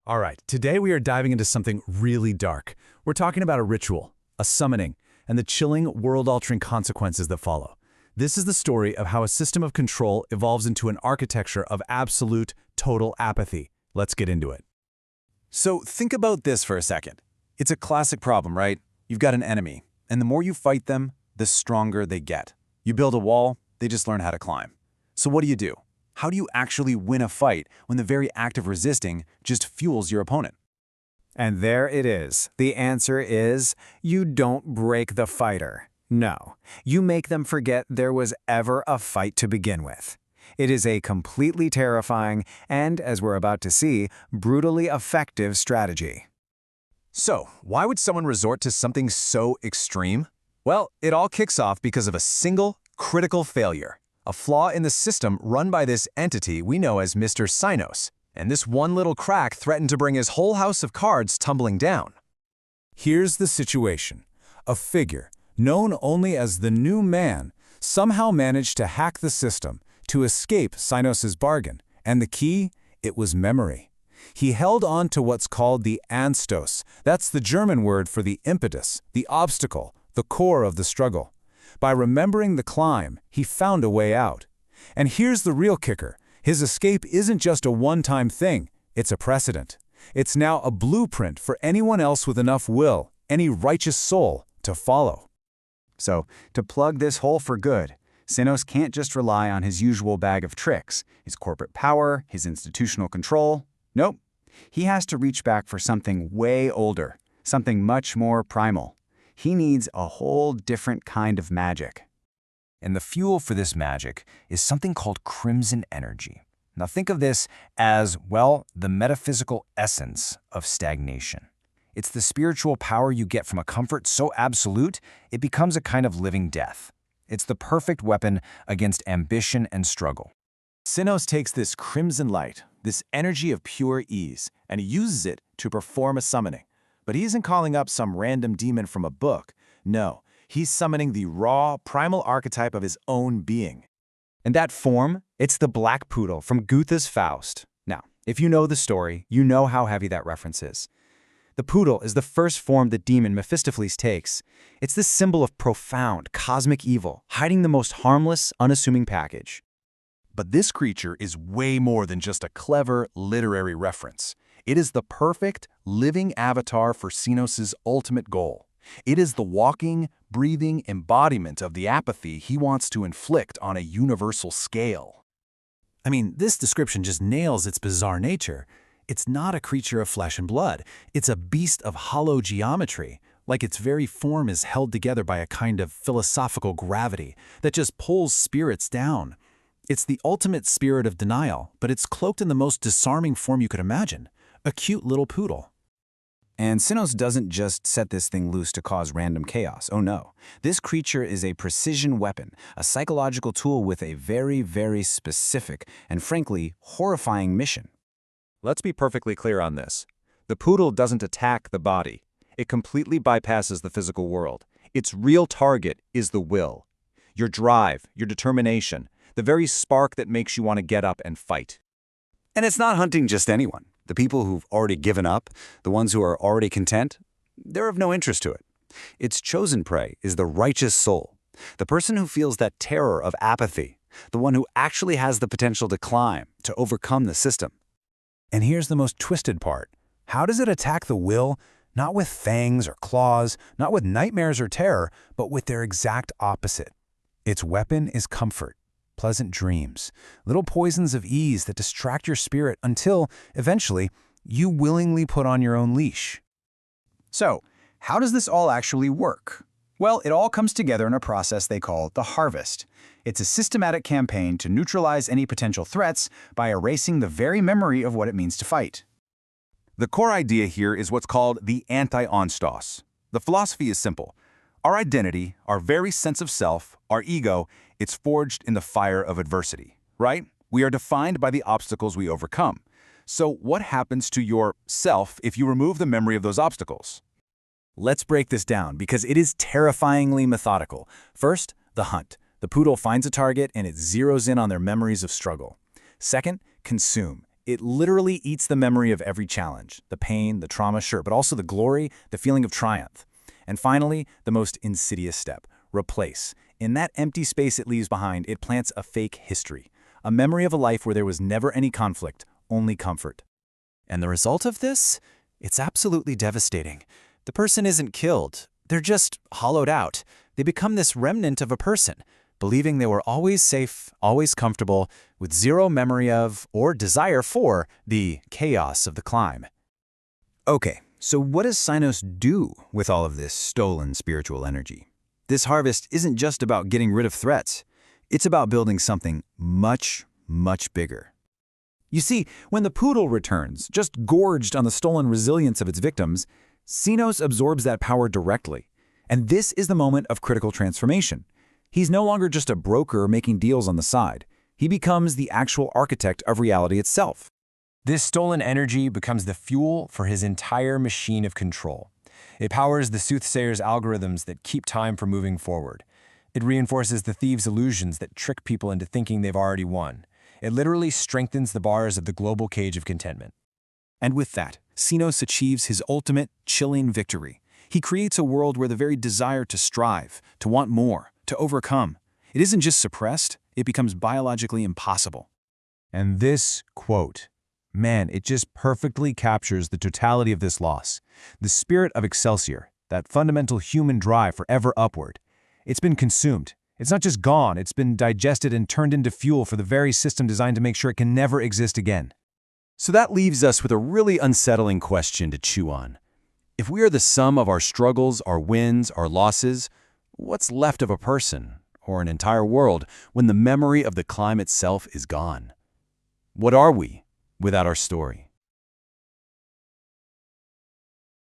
All right, today we are diving into something really dark. We're talking about a ritual, a summoning, and the chilling, world-altering consequences that follow. This is the story of how a system of control evolves into an architecture of absolute, total apathy. Let's get into it. So think about this for a second. It's a classic problem, right? You've got an enemy, and the more you fight them, the stronger they get. You build a wall, they just learn how to climb. So what do? How do you actually win a fight when the very act of resisting just fuels your opponent? And there it is. The answer is, you don't break the fighter. No, you make them forget there was ever a fight to begin with. It is a completely terrifying and, as we're about to see, brutally effective strategy. So, why would someone resort to something so extreme? Well, it all kicks off because of a single, critical failure. A flaw in the system run by this entity we know as Mr. Sinos. And this one little crack threatened to bring his whole house of cards tumbling down. Here's the situation. A figure, known only as the New Man, somehow managed to hack the system, to escape Sinos's bargain. And the key? It was memory. He held on to what's called the Anstos. That's the German word for the impetus, the obstacle, the core of the struggle. By remembering the climb, he found a way out. And here's the real kicker. His escape isn't just a one-time thing, it's a precedent. It's now a blueprint for anyone else with enough will, any righteous soul, to follow. So, to plug this hole for good, Sinos can't just rely on his usual bag of tricks, his corporate power, his institutional control. Nope. He has to reach back for something way older, something much more primal. He needs a whole different kind of magic. And the fuel for this magic is something called crimson energy. Now think of this as, well, the metaphysical essence of stagnation. It's the spiritual power you get from a comfort so absolute, it becomes a kind of living death. It's the perfect weapon against ambition and struggle. Sinos takes this crimson light, this energy of pure ease, and he uses it to perform a summoning. But he isn't calling up some random demon from a book. No, he's summoning the raw, primal archetype of his own being. And that form, it's the Black Poodle from Goethe's Faust. Now, if you know the story, you know how heavy that reference is. The poodle is the first form the demon Mephistopheles takes. It's the symbol of profound, cosmic evil, hiding the most harmless, unassuming package. But this creature is way more than just a clever literary reference. It is the perfect, living avatar for Sinos's ultimate goal. It is the walking, breathing embodiment of the apathy he wants to inflict on a universal scale. I mean, this description just nails its bizarre nature. It's not a creature of flesh and blood. It's a beast of hollow geometry, like its very form is held together by a kind of philosophical gravity that just pulls spirits down. It's the ultimate spirit of denial, but it's cloaked in the most disarming form you could imagine. A cute little poodle. And Sinos doesn't just set this thing loose to cause random chaos. Oh no. This creature is a precision weapon, a psychological tool with a very, very specific and frankly, horrifying mission. Let's be perfectly clear on this. The poodle doesn't attack the body. It completely bypasses the physical world. Its real target is the will. Your drive, your determination, the very spark that makes you want to get up and fight. And it's not hunting just anyone. The people who've already given up, the ones who are already content, they're of no interest to it. Its chosen prey is the righteous soul, the person who feels that terror of apathy, the one who actually has the potential to climb, to overcome the system. And here's the most twisted part. How does it attack the will? Not with fangs or claws, not with nightmares or terror, but with their exact opposite. Its weapon is comfort. Pleasant dreams, little poisons of ease that distract your spirit until, eventually, you willingly put on your own leash. So, how does this all actually work? Well, it all comes together in a process they call the harvest. It's a systematic campaign to neutralize any potential threats by erasing the very memory of what it means to fight. The core idea here is what's called the anti-onstos. The philosophy is simple. Our identity, our very sense of self, our ego, it's forged in the fire of adversity, right? We are defined by the obstacles we overcome. So what happens to your self if you remove the memory of those obstacles? Let's break this down because it is terrifyingly methodical. First, the hunt. The poodle finds a target and it zeroes in on their memories of struggle. Second, consume. It literally eats the memory of every challenge, the pain, the trauma, sure, but also the glory, the feeling of triumph. And finally, the most insidious step, replace. In that empty space it leaves behind, it plants a fake history, a memory of a life where there was never any conflict, only comfort. And the result of this? It's absolutely devastating. The person isn't killed. They're just hollowed out. They become this remnant of a person, believing they were always safe, always comfortable, with zero memory of or desire for the chaos of the climb. Okay, so what does Sinos do with all of this stolen spiritual energy? This harvest isn't just about getting rid of threats. It's about building something much, much bigger. You see, when the poodle returns, just gorged on the stolen resilience of its victims, Sinos absorbs that power directly. And this is the moment of critical transformation. He's no longer just a broker making deals on the side. He becomes the actual architect of reality itself. This stolen energy becomes the fuel for his entire machine of control. It powers the soothsayer's algorithms that keep time from moving forward. It reinforces the thieves' illusions that trick people into thinking they've already won. It literally strengthens the bars of the global cage of contentment. And with that, Sinos achieves his ultimate, chilling victory. He creates a world where the very desire to strive, to want more, to overcome, it isn't just suppressed, it becomes biologically impossible. And this quote, man, it just perfectly captures the totality of this loss. The spirit of Excelsior, that fundamental human drive for ever upward. It's been consumed. It's not just gone, it's been digested and turned into fuel for the very system designed to make sure it can never exist again. So that leaves us with a really unsettling question to chew on. If we are the sum of our struggles, our wins, our losses, what's left of a person, or an entire world, when the memory of the climb itself is gone? What are we without our story?